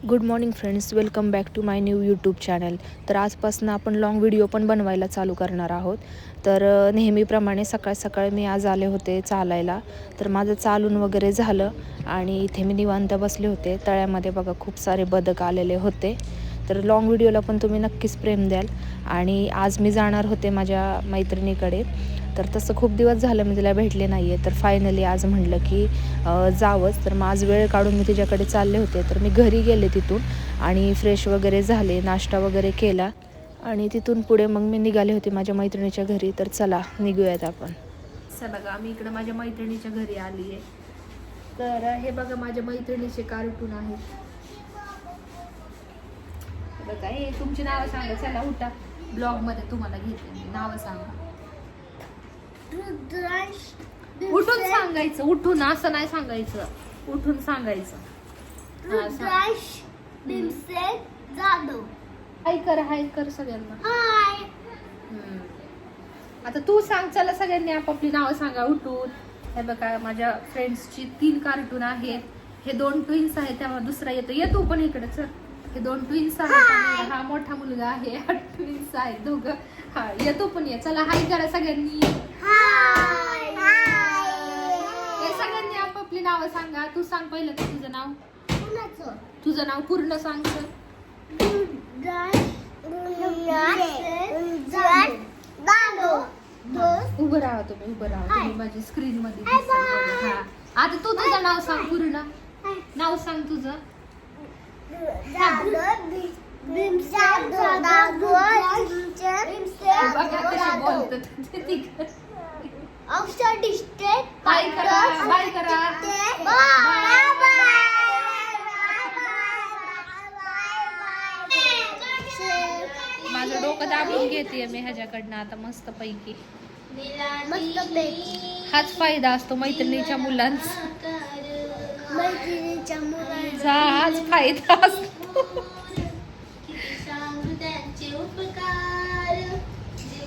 Good morning friends, welcome back to my new YouTube channel. तर आजपासून आपण long video पण बनवायला चालू करणार आहोत. तर नेहमीप्रमाणे सकाळ मी आज आले होते चालायला. तर माझं चालून वगैरे झालं आणि इथे मी निवांत बसले होते. तळ्यामध्ये बघा खूप सारे बदक आलेले होते. तर लाँग व्हिडिओला पण तुम्ही नक्कीच प्रेम द्याल. आणि आज मी जाणार होते माझ्या मैत्रिणीकडे. तर तसं खूप दिवस झालं मी तिला भेटले नाही आहे. तर फायनली आज म्हटलं की जावंच. तर मग आज वेळ काढून मी तिच्याकडे चालले होते. तर मी घरी गेले तिथून आणि फ्रेश वगैरे झाले, नाश्ता वगैरे केला आणि तिथून पुढे मग मी निघाले होते माझ्या मैत्रिणीच्या घरी. तर चला निघूयात आपण. चला बघा, मी इकडं माझ्या मैत्रिणीच्या घरी आली आहे. तर हे बघा माझ्या मैत्रिणीचे कार्टून आहेत. बघा, हे तुमची नावं सांगा. चला उठा, ब्लॉगमध्ये तुम्हाला घेते मी. नावं सांगा. उठून सांगायचं, उठून, असं नाही सांगायचं, उठून सांगायचं. हाय कर सगळ्यांना. आता तू सांग. चला सगळ्यांनी आपापली नावं सांगा उठून. हे बघा माझ्या फ्रेंड्सची 3 कार्टून आहेत. हे 2 ट्विन्स आहेत. तेव्हा दुसरा येतो पण इकडे. चल, हे 2 ट्विन्स आहेत आणि हा मोठा मुलगा आहे. हा ट्विन्स आहेत दोघं. हा येतो पण ये. चला हाय करा सगळ्यांनी. हे सगळ्यांनी आपापली नावं सांगा. तू सांग पहिलं तर तुझं नाव. तुझं नाव पूर्ण सांग. उभं राहा तुम्ही, उभं राहा तुम्ही माझी स्क्रीन मध्ये दिसाल. हा आता तू तुझं नाव सांग पूर्ण. नाव सांग तुझं. बाय करा, बाय करा. माझं डोकं दाबून घेते मी ह्याच्याकडनं आता मस्त पैकी. हाच फायदा असतो मैत्रिणीच्या मुलांचा. हाच फायदा असतो.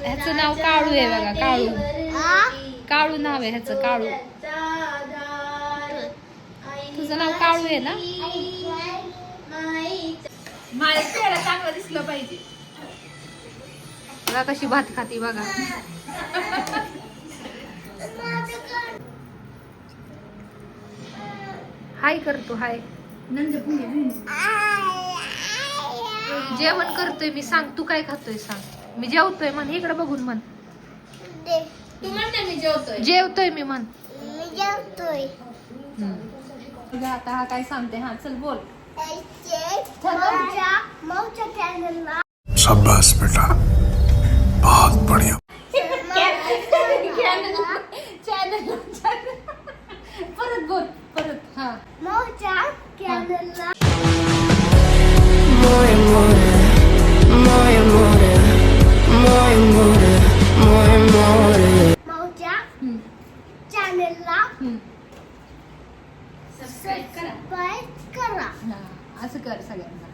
ह्याचं नाव काळू आहे बघा. काळू नाव आहे ह्याचं. काळू. तुझं नाव काळू आहे ना. माझ्या चेहरा चांगला दिसलं पाहिजे. बघा कशी भात खाती बघा. हाय करतो. हाय. जेवण करतोय मी. सांग तू काय खातोय सांग. मी जेवतोय म्हण. इकडे बघून म्हण. तू म्हणते मी जेवतोय मी म्हण. आता हा काय सांगते. हा चल बोल. शाबाश बेटा, बहुत बढ़िया. परत बोल. परत. हा असं कर सगळ्यांना.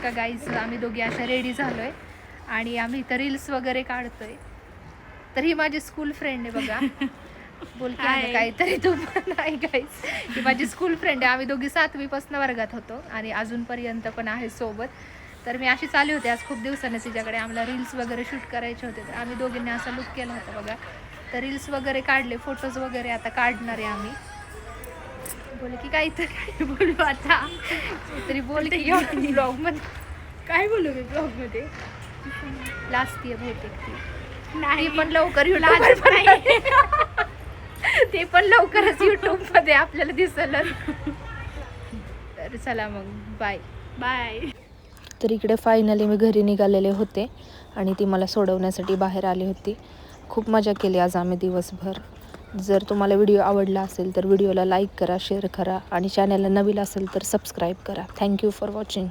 का गाईज, आम्ही दोघी अशा रेडी झालोय आणि आम्ही इथं रील्स वगैरे काढतोय. तर ही माझी स्कूल फ्रेंड आहे बघा. बोलते आहे काहीतरी तू पण. आहे गाईज, ही माझी स्कूल फ्रेंड आहे. आम्ही दोघी 7वी पासून वर्गात होतो आणि अजूनपर्यंत पण आहे सोबत. तर मी अशी चालू होते आज खूप दिवसांनी तिच्याकडे. आम्हाला रील्स वगैरे शूट करायचे होते. तर आम्ही दोघींनी असा लुक केला होता बघा. तर रील्स वगैरे काढले, फोटोज वगैरे आता काढणार आहे आम्ही. बोल की काहीतरी बोलू आता. तरी बोल की ब्लॉग मध्ये काय बोलू मी ब्लॉग मध्ये. लास्ट आहे बहुतेक ती. नाही पण लवकर ते पण लवकरच युट्यूब मध्ये आपल्याला दिसेल. तर चला मग बाय बाय. तर इकडे फायनली मी घरी निघालेले होते आणि ती मला सोडवण्यासाठी बाहेर आली होती. खूप मजा केली आज आम्ही दिवसभर. जर तुम्हाला व्हिडिओ आवडला असेल तर व्हिडिओला लाईक करा, शेअर करा आणि चॅनलला नवीन असेल तर सबस्क्राईब करा. Thank you for watching.